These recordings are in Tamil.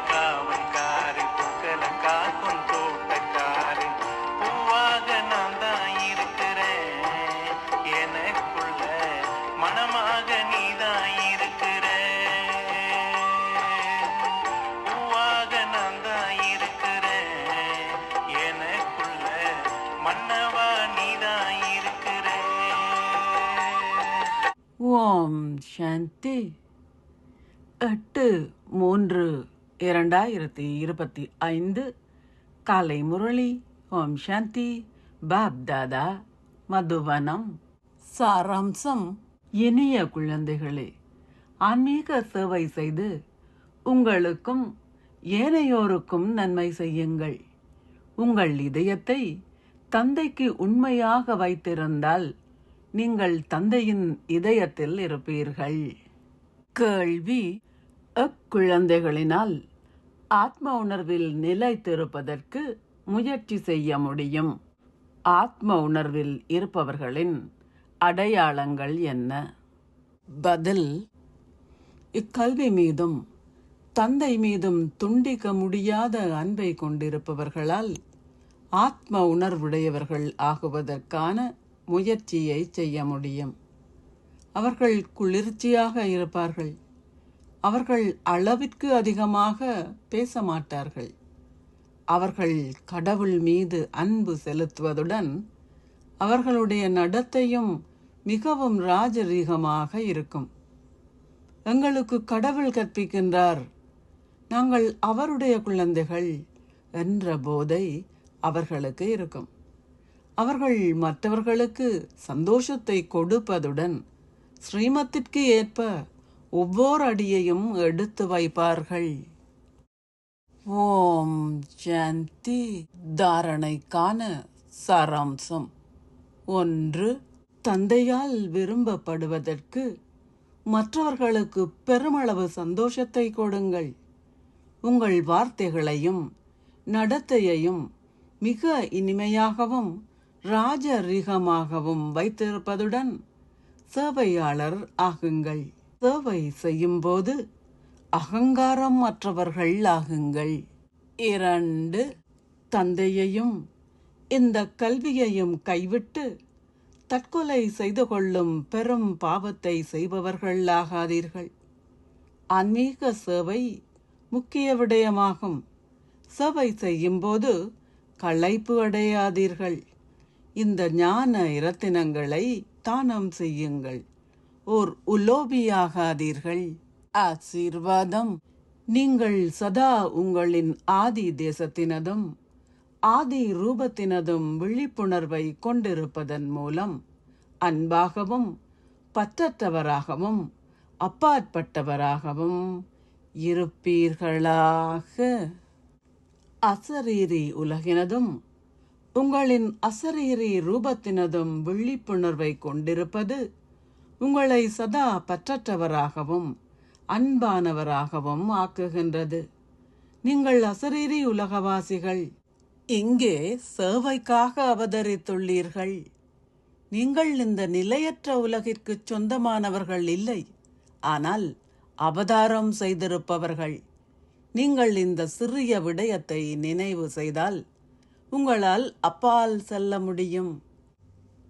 காவல்காரு பூக்களை காக்கும் தோட்டக்காரு பூவாக நான் தான் இருக்கிறேன் எனக்குள்ள மனமாக நீ தான் இருக்கிற பூவாக நான் தான் இருக்கிறேன் எனக்குள்ள மன்னவா நீ தான் இருக்கிற. ஓம் சாந்தி. 8/3/2025 காலை முரளி. ஓம் சாந்தி. பாப் தாதா, மதுவனம். சாராம்சம். இனிய குழந்தைகளே, ஆன்மீக சேவை செய்து உங்களுக்கும் ஏனையோருக்கும் நன்மை செய்யுங்கள். உங்கள் இதயத்தை தந்தைக்கு உண்மையாக வைத்திருந்தால் நீங்கள் தந்தையின் இதயத்தில் இருப்பீர்கள். கேள்வி: அக்குழந்தைகளினால் ஆத்ம உணர்வில் நிலைத்திருப்பதற்கு முயற்சி செய்ய முடியும். ஆத்ம உணர்வில் இருப்பவர்களின் அடையாளங்கள் என்ன? பதில்: இக்கல்வி மீதும் தந்தை மீதும் துண்டிக்க முடியாத அன்பை கொண்டிருப்பவர்களால் ஆத்ம உணர்வுடையவர்கள் ஆகுவதற்கான முயற்சியை செய்ய முடியும். அவர்கள் குளிர்ச்சியாக இருப்பார்கள். அவர்கள் அளவிற்கு அதிகமாக பேச மாட்டார்கள். அவர்கள் கடவுள் மீது அன்பு செலுத்துவதுடன் அவர்களுடைய நடத்தையும் மிகவும் ராஜரீகமாக இருக்கும். எங்களுக்கு கடவுள் கற்பிக்கின்றார், நாங்கள் அவருடைய குழந்தைகள் என்ற போதை அவர்களுக்கு இருக்கும். அவர்கள் மற்றவர்களுக்கு சந்தோஷத்தை கொடுப்பதுடன் ஸ்ரீமத்திற்கு ஏற்ப ஒவ்வொரு அடியையும் எடுத்து வைப்பார்கள். ஓம் சாந்தி. தாரணைக்கான சாராம்சம். 1. தந்தையால் விரும்பப்படுவதற்கு மற்றவர்களுக்கு பெருமளவு சந்தோஷத்தை கொடுங்கள். உங்கள் வார்த்தைகளையும் நடத்தையையும் மிக இனிமையாகவும் ராஜரீகமாகவும் வைத்திருப்பதுடன் சேவையாளர் ஆகுங்கள். சேவை செய்யும் போது அகங்காரம் மற்றவர்கள் ஆகுங்கள். 2. தந்தையையும் இந்த கல்வியையும் கைவிட்டு தற்கொலை செய்து கொள்ளும் பெரும் பாவத்தை செய்பவர்கள் ஆகாதீர்கள். ஆன்மீக சேவை முக்கிய விடயமாகும். சேவை செய்யும் போது களைப்பு அடையாதீர்கள். இந்த ஞான இரத்தினங்களை தானம் செய்யுங்கள். ஓர் உலோபியாகாதீர்கள். ஆசீர்வாதம். நீங்கள் சதா உங்களின் ஆதி தேசத்தினதும் ஆதி ரூபத்தினதும் விழிப்புணர்வை கொண்டிருப்பதன் மூலம் அன்பாகவும் பற்றற்றவராகவும் அப்பாற்பட்டவராகவும் இருப்பீர்களாக. அசரீரி உலகினதும் உங்களின் அசரீரி ரூபத்தினதும் விழிப்புணர்வை கொண்டிருப்பது உங்களை சதா பற்றற்றவராகவும் அன்பானவராகவும் ஆக்குகின்றது. நீங்கள் அசரீரி உலகவாசிகள். இங்கே சேவைக்காக அவதரித்துள்ளீர்கள். நீங்கள் இந்த நிலையற்ற உலகிற்கு சொந்தமானவர்கள் இல்லை, ஆனால் அவதாரம் செய்திருப்பவர்கள். நீங்கள் இந்த சிறிய விடயத்தை நினைவு செய்தால் உங்களால் அப்பால் செல்ல முடியும்.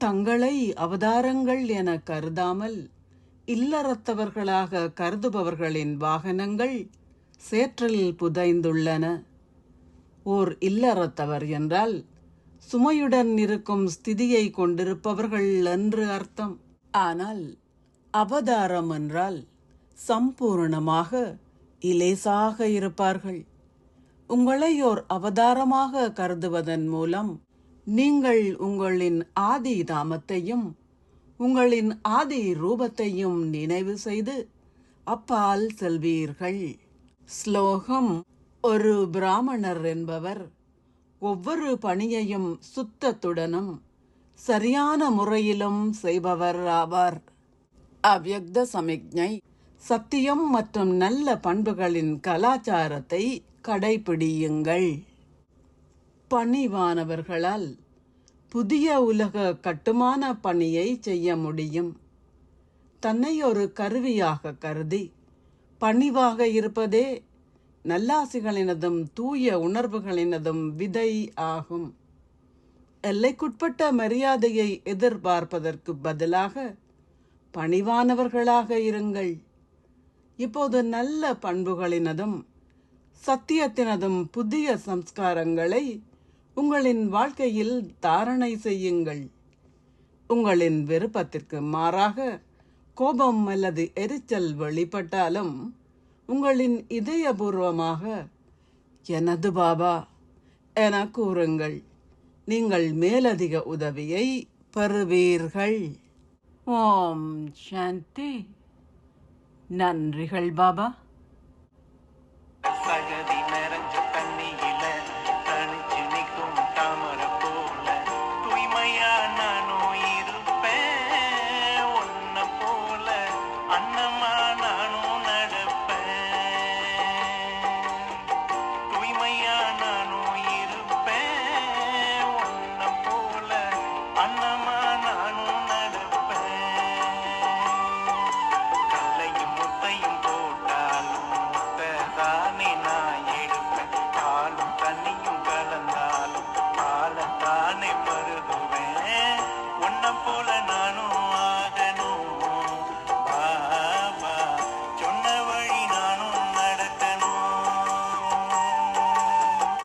தங்களை அவதாரங்கள் என கருதாமல் இல்லறத்தவர்களாக கருதுபவர்களின் வாகனங்கள் சேற்றில் புதைந்துள்ளன. ஓர் இல்லறத்தவர் என்றால் சுமையுடன் இருக்கும் ஸ்திதியை கொண்டிருப்பவர்கள் என்று அர்த்தம். ஆனால் அவதாரம் என்றால் சம்பூர்ணமாக இலேசாக இருப்பார்கள். உங்களை ஓர் அவதாரமாக கருதுவதன் மூலம் நீங்கள் உங்களின் ஆதி தாமத்தையும் உங்களின் ஆதி ரூபத்தையும் நினைவு செய்து அப்பால் செல்வீர்கள். ஸ்லோகம். ஒரு பிராமணர் என்பவர் ஒவ்வொரு பணியையும் சுத்தத்துடனும் சரியான முறையிலும் செய்பவர் ஆவார். அவ்யக்த சமிக்ஞை. சத்தியம் மற்றும் நல்ல பண்புகளின் கலாச்சாரத்தை கடைபிடியுங்கள். பணிவானவர்களால் புதிய உலக கட்டுமான பணியை செய்ய முடியும். தன்னை ஒரு கருவியாக கருதி பணிவாக இருப்பதே நல்லாசிகளினதும் தூய உணர்வுகளினதும் விதை ஆகும். எல்லைக்குட்பட்ட மரியாதையை எதிர்பார்ப்பதற்கு பதிலாக பணிவானவர்களாக இருங்கள். இப்போது நல்ல பண்புகளினதும் சத்தியத்தினதும் புதிய சம்ஸ்காரங்களை உங்களின் வாழ்க்கையில் தாரணை செய்யுங்கள். உங்களின் விருப்பத்திற்கு மாறாக கோபம் அல்லது எரிச்சல் வெளிப்பட்டாலும் உங்களின் இதயபூர்வமாக எனது பாபா என கூறுங்கள். நீங்கள் மேலதிக உதவியை பெறுவீர்கள். ஓம் சாந்தி. நன்றிகள் பாபா.